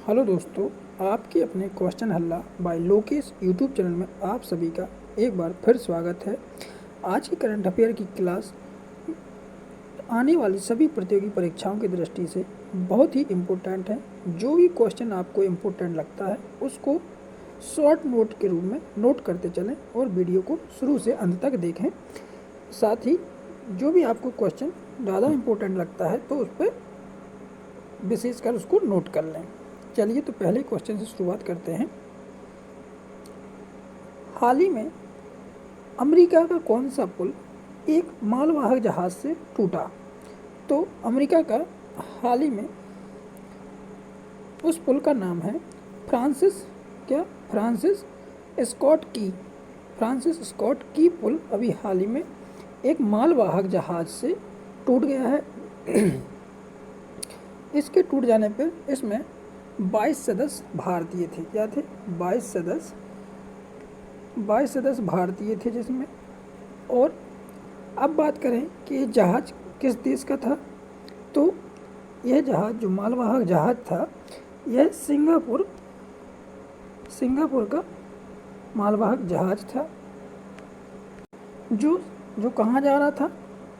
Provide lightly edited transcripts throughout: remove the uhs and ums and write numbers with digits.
Hello दोस्तों, आपके अपने क्वेश्चन हल्ला बाय लोकेश यूट्यूब चैनल में आप सभी का एक बार फिर स्वागत है। आज की करंट अफेयर की क्लास आने वाली सभी प्रतियोगी परीक्षाओं की दृष्टि से बहुत ही इम्पोर्टेंट है। जो भी क्वेश्चन आपको इम्पोर्टेंट लगता है उसको शॉर्ट नोट के रूप में नोट करते चलें और वीडियो को शुरू से अंत तक देखें। साथ ही जो भी आपको क्वेश्चन ज़्यादा इम्पोर्टेंट लगता है तो उस पर विशेषकर उसको नोट कर लें। चलिए तो पहले क्वेश्चन से शुरुआत करते हैं। हाल ही में अमेरिका का कौन सा पुल एक मालवाहक जहाज से टूटा? तो अमेरिका का हाल ही में उस पुल का नाम है फ्रांसिस स्कॉट की पुल अभी हाल ही में एक मालवाहक जहाज से टूट गया है। इसके टूट जाने पर इसमें 22 सदस्य भारतीय थे। क्या थे? 22 सदस्य भारतीय थे जिसमें। और अब बात करें कि ये जहाज़ किस देश का था, तो यह जहाज़ जो मालवाहक जहाज़ था यह सिंगापुर का मालवाहक जहाज़ था जो कहाँ जा रहा था?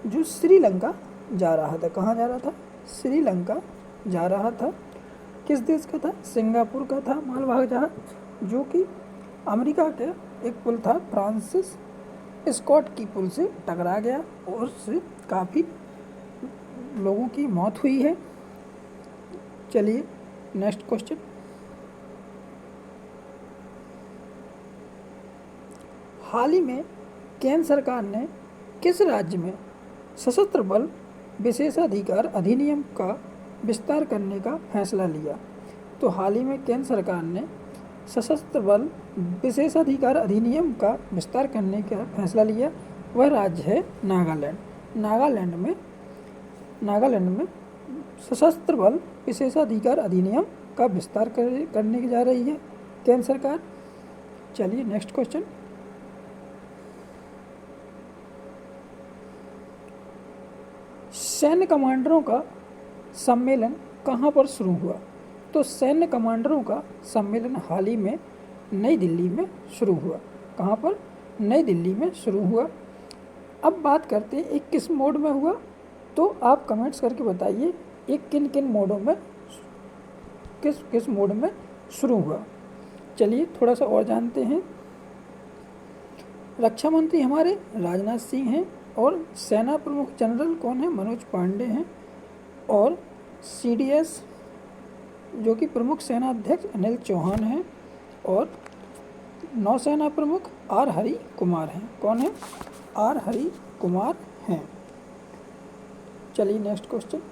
जो श्रीलंका जा रहा था। कहाँ जा रहा था? श्रीलंका जा रहा था। किस देश का था? सिंगापुर का था मालवाहक जहाज, जो कि अमेरिका के एक पुल था फ्रांसिस स्कॉट की पुल से टकरा गया और उससे काफ़ी लोगों की मौत हुई है। चलिए नेक्स्ट क्वेश्चन। हाल ही में केंद्र सरकार ने किस राज्य में सशस्त्र बल विशेषाधिकार अधिनियम का विस्तार करने का फैसला लिया? तो हाल ही में केंद्र सरकार ने सशस्त्र बल विशेषाधिकार अधिनियम का विस्तार करने का फैसला लिया। वह राज्य है नागालैंड। नागालैंड में सशस्त्र बल विशेषाधिकार अधिनियम का विस्तार करने की जा रही है केंद्र सरकार। चलिए नेक्स्ट क्वेश्चन। सैन्य कमांडरों का सम्मेलन कहाँ पर शुरू हुआ? तो सैन्य कमांडरों का सम्मेलन हाल ही में नई दिल्ली में शुरू हुआ। कहाँ पर? नई दिल्ली में शुरू हुआ। अब बात करते हैं एक किस मोड में हुआ, तो आप कमेंट्स करके बताइए एक किन किन मोडों में किस मोड में शुरू हुआ। चलिए थोड़ा सा और जानते हैं। रक्षा मंत्री हमारे राजनाथ सिंह हैं और सेना प्रमुख जनरल कौन है? मनोज पांडे हैं। और CDS जो कि प्रमुख सेना अध्यक्ष अनिल चौहान हैं और नौसेना प्रमुख R हरि कुमार हैं। कौन है? R हरि कुमार हैं। चलिए next question.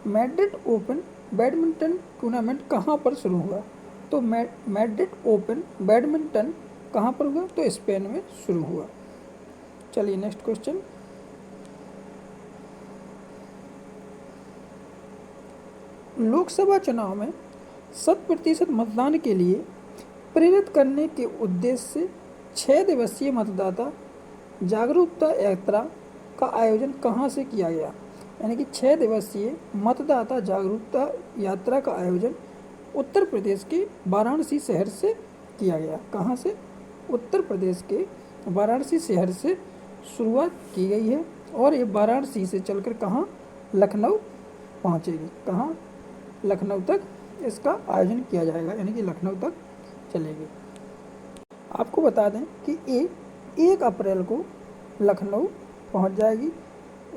Madrid open badminton tournament कहाँ पर शुरू हुआ? तो मैड्रिड ओपन बैडमिंटन कहाँ पर हुआ? तो स्पेन में शुरू हुआ। चलिए नेक्स्ट क्वेश्चन। लोकसभा चुनाव में 100% मतदान के लिए प्रेरित करने के उद्देश्य से 6 दिवसीय मतदाता जागरूकता यात्रा का आयोजन कहाँ से किया गया? यानी कि 6 दिवसीय मतदाता जागरूकता यात्रा का आयोजन उत्तर प्रदेश के वाराणसी शहर से किया गया। कहाँ से? उत्तर प्रदेश के वाराणसी शहर से शुरुआत की गई है और ये वाराणसी से चलकर कहाँ? लखनऊ पहुँचेगी। कहाँ? लखनऊ तक इसका आयोजन किया जाएगा, यानी कि लखनऊ तक चलेगी। आपको बता दें कि 1 अप्रैल को लखनऊ पहुंच जाएगी।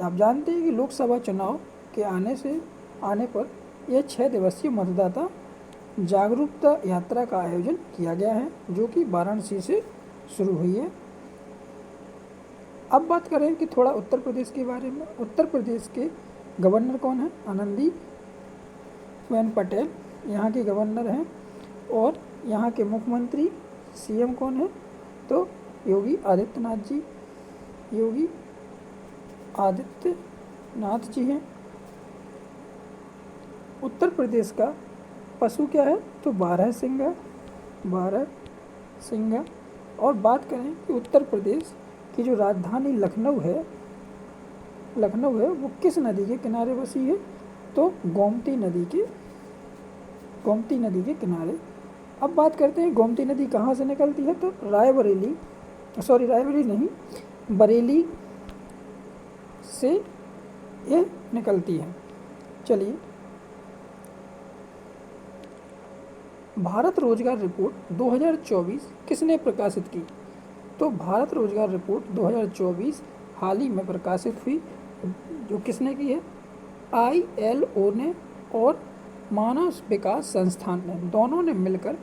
आप जानते हैं कि लोकसभा चुनाव के आने पर यह 6 दिवसीय मतदाता जागरूकता यात्रा का आयोजन किया गया है, जो कि वाराणसी से शुरू हुई है। अब बात करें कि थोड़ा उत्तर प्रदेश के बारे में। उत्तर प्रदेश के गवर्नर कौन है? आनंदीबेन पटेल यहाँ के गवर्नर हैं। और यहाँ के मुख्यमंत्री CM कौन है? तो योगी आदित्यनाथ जी हैं। उत्तर प्रदेश का पशु क्या है? तो बारहसिंगा। और बात करें कि उत्तर प्रदेश की जो राजधानी लखनऊ है वो किस नदी के किनारे बसी है? तो गोमती नदी के किनारे। अब बात करते हैं गोमती नदी कहाँ से निकलती है, तो रायबरेली नहीं, बरेली से ये निकलती है। चलिए, भारत रोजगार रिपोर्ट 2024 किसने प्रकाशित की, तो भारत रोजगार रिपोर्ट 2024 हाल ही में प्रकाशित हुई, जो किसने की है, ILO ने और मानव विकास संस्थान ने, दोनों ने मिलकर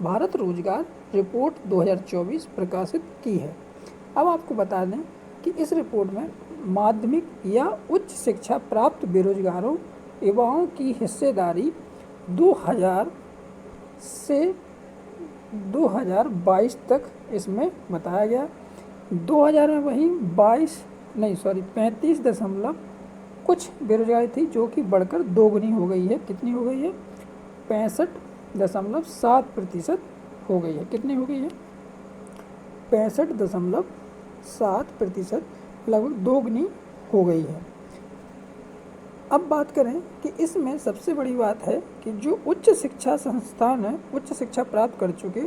भारत रोजगार रिपोर्ट 2024 प्रकाशित की है। अब आपको बता दें कि इस रिपोर्ट में माध्यमिक या उच्च शिक्षा प्राप्त बेरोजगारों युवाओं की हिस्सेदारी 2000 से 2022 तक इसमें बताया गया। 2000 में वहीं 35 दशमलव कुछ बेरोजगारी थी, जो कि बढ़कर दोगुनी हो गई है। कितनी हो गई है, 65.7% हो गई है। कितनी हो गई है, 65.7%, लगभग दोगुनी हो गई है। अब बात करें कि इसमें सबसे बड़ी बात है कि जो उच्च शिक्षा संस्थान है, उच्च शिक्षा प्राप्त कर चुके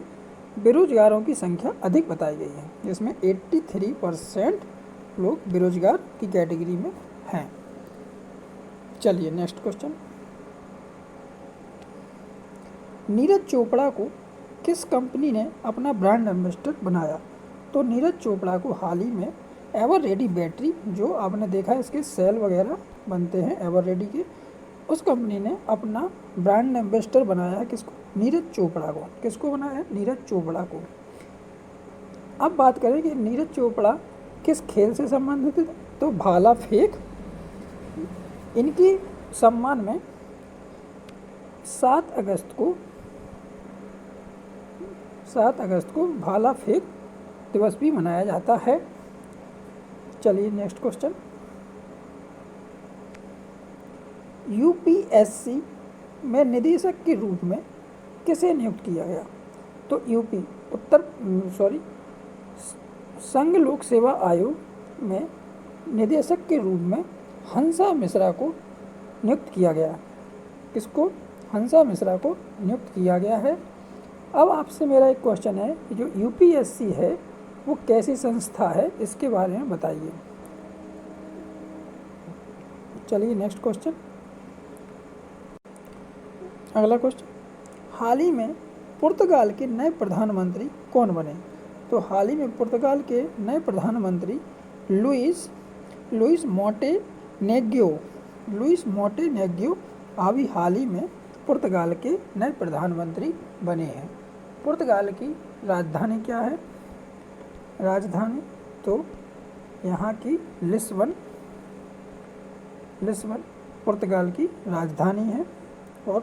बेरोजगारों की संख्या अधिक बताई गई है, जिसमें 83% लोग बेरोजगार की कैटेगरी में हैं। चलिए नेक्स्ट क्वेश्चन, नीरज चोपड़ा को किस कंपनी ने अपना ब्रांड एम्बेसडर बनाया, तो नीरज चोपड़ा को हाल ही में एवर रेडी बैटरी, जो आपने देखा है इसके सेल वगैरह बनते हैं एवर रेडी के, उस कंपनी ने अपना ब्रांड एम्बेसडर बनाया है। किसको, नीरज चोपड़ा को। किसको बनाया है, नीरज चोपड़ा को। अब बात करें कि नीरज चोपड़ा किस खेल से संबंधित है, तो भाला फेंक। इनकी सम्मान में 7 अगस्त को भाला फेंक दिवस भी मनाया जाता है। चलिए नेक्स्ट क्वेश्चन, UPSC में निदेशक के रूप में किसे नियुक्त किया गया, तो संघ लोक सेवा आयोग में निदेशक के रूप में हंसा मिश्रा को नियुक्त किया गया। किसको, हंसा मिश्रा को नियुक्त किया गया है। अब आपसे मेरा एक क्वेश्चन है कि जो UPSC है वो कैसी संस्था है, इसके बारे में बताइए। चलिए नेक्स्ट क्वेश्चन, अगला क्वेश्चन, हाल ही में पुर्तगाल के नए प्रधानमंत्री कौन बने, तो हाल ही में पुर्तगाल के नए प्रधानमंत्री लुइस मोंटेनेग्रो अभी हाल ही में पुर्तगाल के नए प्रधानमंत्री बने हैं। पुर्तगाल की राजधानी क्या है, राजधानी तो यहाँ की लिस्बन पुर्तगाल की राजधानी है, और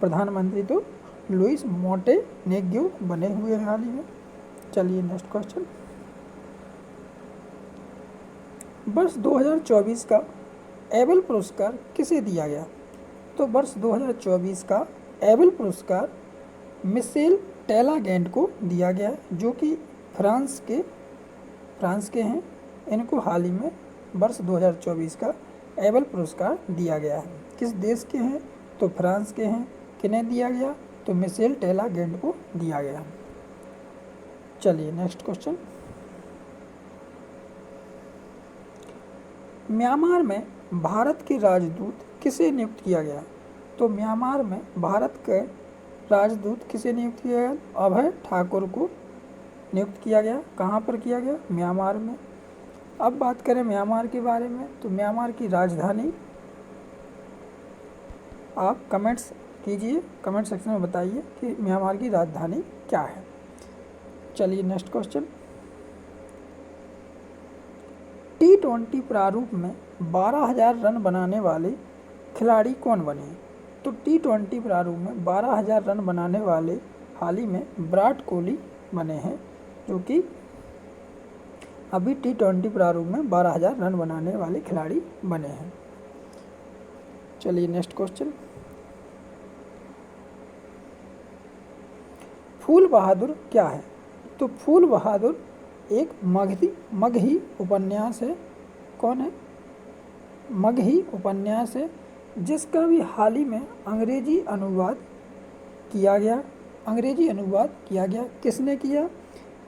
प्रधानमंत्री तो लुइस मोंटेनेग्रो बने हुए हैं हाल ही में। चलिए नेक्स्ट क्वेश्चन, वर्ष 2024 का एबल पुरस्कार किसे दिया गया, तो वर्ष 2024 का एबल पुरस्कार मिशेल टेलागेंट को दिया गया है, जो कि फ्रांस के हैं। इनको हाल ही में वर्ष 2024 का एबल पुरस्कार दिया गया है। किस देश के हैं, तो फ्रांस के हैं। किन्हें दिया गया, तो मिशेल टेलागेंट को दिया गया। चलिए नेक्स्ट क्वेश्चन, म्यांमार में भारत के राजदूत किसे नियुक्त किया गया, तो म्यांमार में भारत के राजदूत किसे नियुक्त किया गया, अभय ठाकुर को नियुक्त किया गया। कहाँ पर किया गया, म्यांमार में। अब बात करें म्यांमार के बारे में, तो म्यांमार की राजधानी, आप कमेंट्स कीजिए, कमेंट सेक्शन में बताइए कि म्यांमार की राजधानी क्या है। चलिए नेक्स्ट क्वेश्चन, T20 प्रारूप में 12,000 रन बनाने वाले खिलाड़ी कौन बने, तो T20 प्रारूप में 12,000 रन बनाने वाले हाल ही में विराट कोहली बने हैं, जो कि अभी T20 प्रारूप में 12,000 रन बनाने वाले खिलाड़ी बने हैं। चलिए नेक्स्ट क्वेश्चन, फूल बहादुर क्या है, तो फूल बहादुर एक मगही उपन्यास है। कौन है, मगही उपन्यास है, जिसका भी हाल ही में अंग्रेजी अनुवाद किया गया। किसने किया?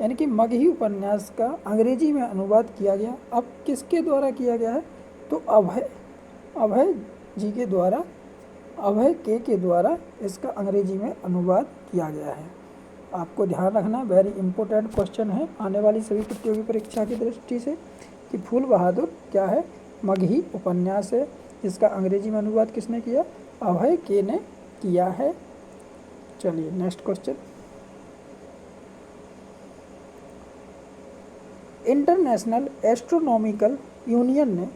यानी कि मगही उपन्यास का अंग्रेजी में अनुवाद किया गया। अब किसके द्वारा किया गया है? तो अभय जी के द्वारा, अभय के द्वारा इसका अंग्रेजी में अनुवाद किया गया है। आपको ध्यान रखना, वेरी इंपॉर्टेंट क्वेश्चन है आने वाली सभी प्रतियोगी परीक्षा की दृष्टि से, कि फूल बहादुर क्या है? मगही उपन्यास है। इसका अंग्रेजी में अनुवाद किसने किया? अभय के ने किया है। चलिए next question. International astronomical union ने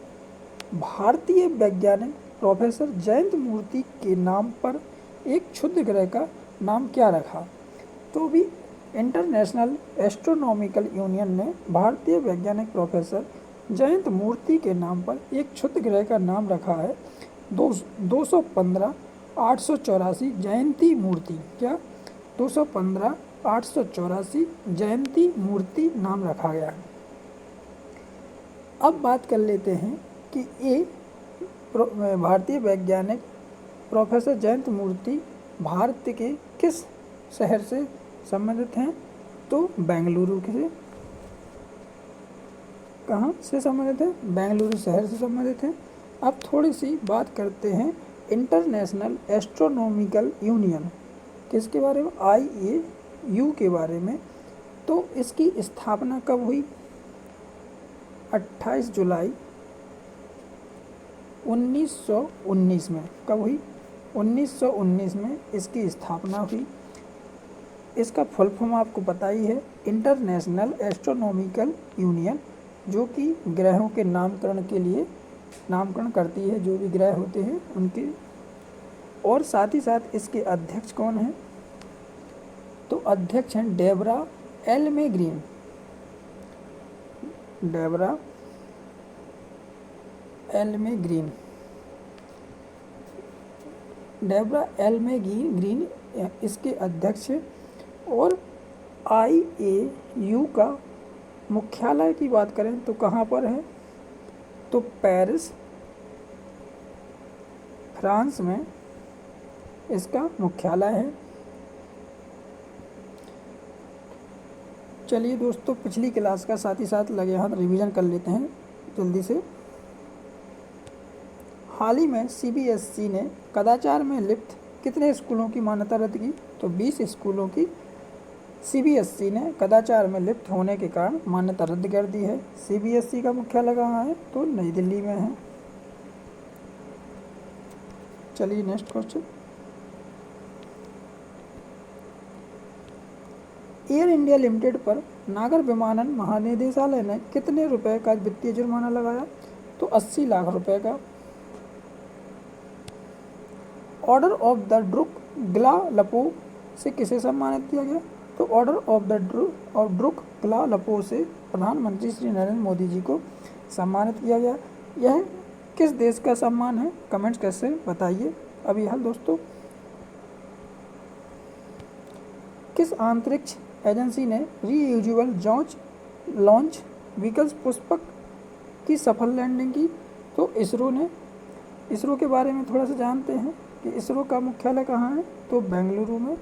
भारतीय वैज्ञानिक प्रोफेसर जयंत मूर्ति के नाम पर एक क्षुद्र ग्रह का नाम क्या रखा? तो भी इंटरनेशनल एस्ट्रोनॉमिकल यूनियन ने भारतीय वैज्ञानिक प्रोफेसर जयंत मूर्ति के नाम पर एक क्षुद्र ग्रह का नाम रखा है 215-884 जयंती मूर्ति। क्या? 215-884 जयंती मूर्ति नाम रखा गया है। अब बात कर लेते हैं कि ये भारतीय वैज्ञानिक प्रोफेसर जयंत मूर्ति भारत के किस शहर से संबंधित हैं? तो बेंगलुरु से। कहाँ से संबंधित है? बेंगलुरु शहर से संबंधित है। अब थोड़ी सी बात करते हैं इंटरनेशनल एस्ट्रोनॉमिकल यूनियन, किसके बारे में? IAU के बारे में। तो इसकी स्थापना कब हुई? 28 जुलाई 1919 में। कब हुई? 1919 में इसकी स्थापना हुई। इसका फुल फॉर्म आपको पता ही है, इंटरनेशनल एस्ट्रोनॉमिकल यूनियन, जो कि ग्रहों के नामकरण के लिए नामकरण करती है, जो भी ग्रह होते हैं उनके। और साथ ही साथ इसके अध्यक्ष कौन हैं? तो अध्यक्ष हैं Debra Elmegreen. Debra Elmegreen. Debra Elmegreen इसके अध्यक्ष। और IAU का मुख्यालय की बात करें तो कहाँ पर है? तो पेरिस, फ्रांस में इसका मुख्यालय है। चलिए दोस्तों, पिछली क्लास का साथ ही साथ लगे हाथ रिवीजन कर लेते हैं जल्दी से। हाल ही में CBSE ने कदाचार में लिप्त कितने स्कूलों की मान्यता रद्द की? तो 20 स्कूलों की CBSE ने कदाचार में लिप्त होने के कारण मान्यता रद्द कर दी है। CBSE का मुख्यालय कहाँ है? तो नई दिल्ली में है। चलिए next question. Air India limited पर नागर विमानन महानिदेशालय ने कितने रुपए का वित्तीय जुर्माना लगाया? तो 80 लाख रुपए का। ऑर्डर ऑफ द ड्रुक ग्ला-लपो से किसे सम्मानित किया गया? तो ऑर्डर ऑफ ड्रुक ग्ला-लपो से प्रधानमंत्री श्री नरेंद्र मोदी जी को सम्मानित किया गया। यह किस देश का सम्मान है? कमेंट्स कैसे बताइए। अभी हाल दोस्तों, किस अंतरिक्ष एजेंसी ने रीयूजेबल लॉन्च व्हीकल्स पुष्पक की सफल लैंडिंग की? तो इसरो ने। इसरो के बारे में थोड़ा सा जानते हैं कि इसरो का मुख्यालय कहाँ है? तो बेंगलुरु में।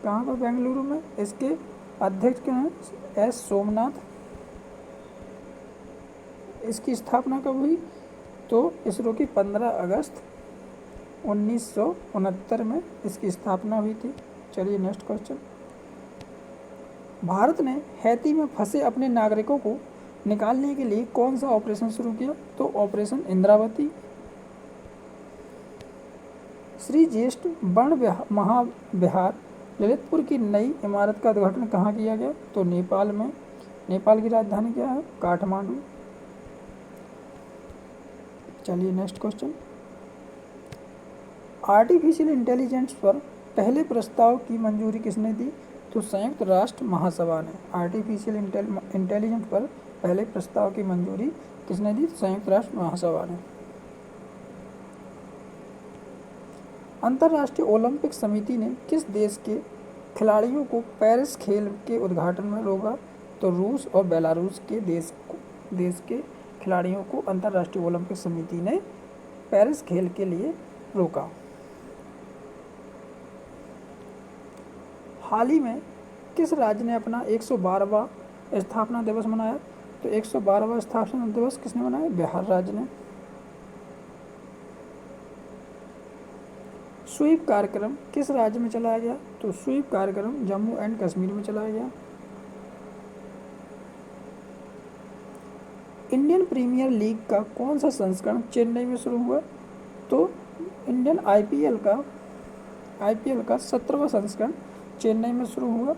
कहाँ पर? बेंगलुरु में। इसके अध्यक्ष क्या हैं? S सोमनाथ। इसकी स्थापना कब हुई? तो इसरो की 15 अगस्त 1969 में इसकी स्थापना हुई थी। चलिए नेक्स्ट क्वेश्चन। भारत ने हैती में फंसे अपने नागरिकों को निकालने के लिए कौन सा ऑपरेशन शुरू किया? तो ऑपरेशन इंद्रावती। श्री ज्येष्ठ वर्ण महाविहार ललितपुर की नई इमारत का उद्घाटन कहाँ किया गया? तो नेपाल में। नेपाल की राजधानी क्या है? काठमांडू। चलिए नेक्स्ट क्वेश्चन। आर्टिफिशियल इंटेलिजेंस पर पहले प्रस्ताव की मंजूरी किसने दी? तो संयुक्त राष्ट्र महासभा ने। आर्टिफिशियल इंटेलिजेंस पर पहले प्रस्ताव की मंजूरी किसने दी? संयुक्त राष्ट्र महासभा ने। अंतर्राष्ट्रीय ओलंपिक समिति ने किस देश के खिलाड़ियों को पेरिस खेल के उद्घाटन में रोका? तो रूस और बेलारूस के देश के खिलाड़ियों को अंतर्राष्ट्रीय ओलंपिक समिति ने पेरिस खेल के लिए रोका। हाल ही में किस राज्य ने अपना 112वां स्थापना दिवस मनाया? तो 112वां स्थापना दिवस किसने मनाया? बिहार राज्य ने। स्वीप कार्यक्रम किस राज्य में चलाया गया? तो स्वीप कार्यक्रम जम्मू एंड कश्मीर में चलाया गया। इंडियन प्रीमियर लीग का कौन सा संस्करण चेन्नई में शुरू हुआ? तो इंडियन आईपीएल का 17वां संस्करण चेन्नई में शुरू हुआ।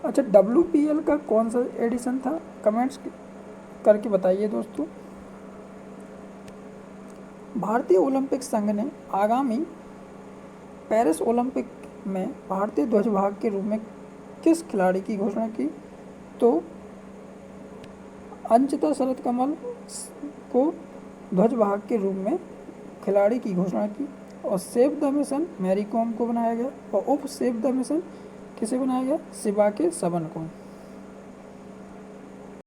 अच्छा, WPL का कौन सा एडिशन था? कमेंट्स करके बताइए दोस्तों। भारतीय ओलंपिक संघ ने आगामी पेरिस ओलंपिक में भारतीय ध्वजवाहक के रूप में किस खिलाड़ी की घोषणा की? तो अंचिता शरत कमल को ध्वजवाहक के रूप में खिलाड़ी की घोषणा की। और save the mission Mary Kom को बनाया गया। और उप सेव द मिशन किसे बनाया गया? शिवा के सबन को।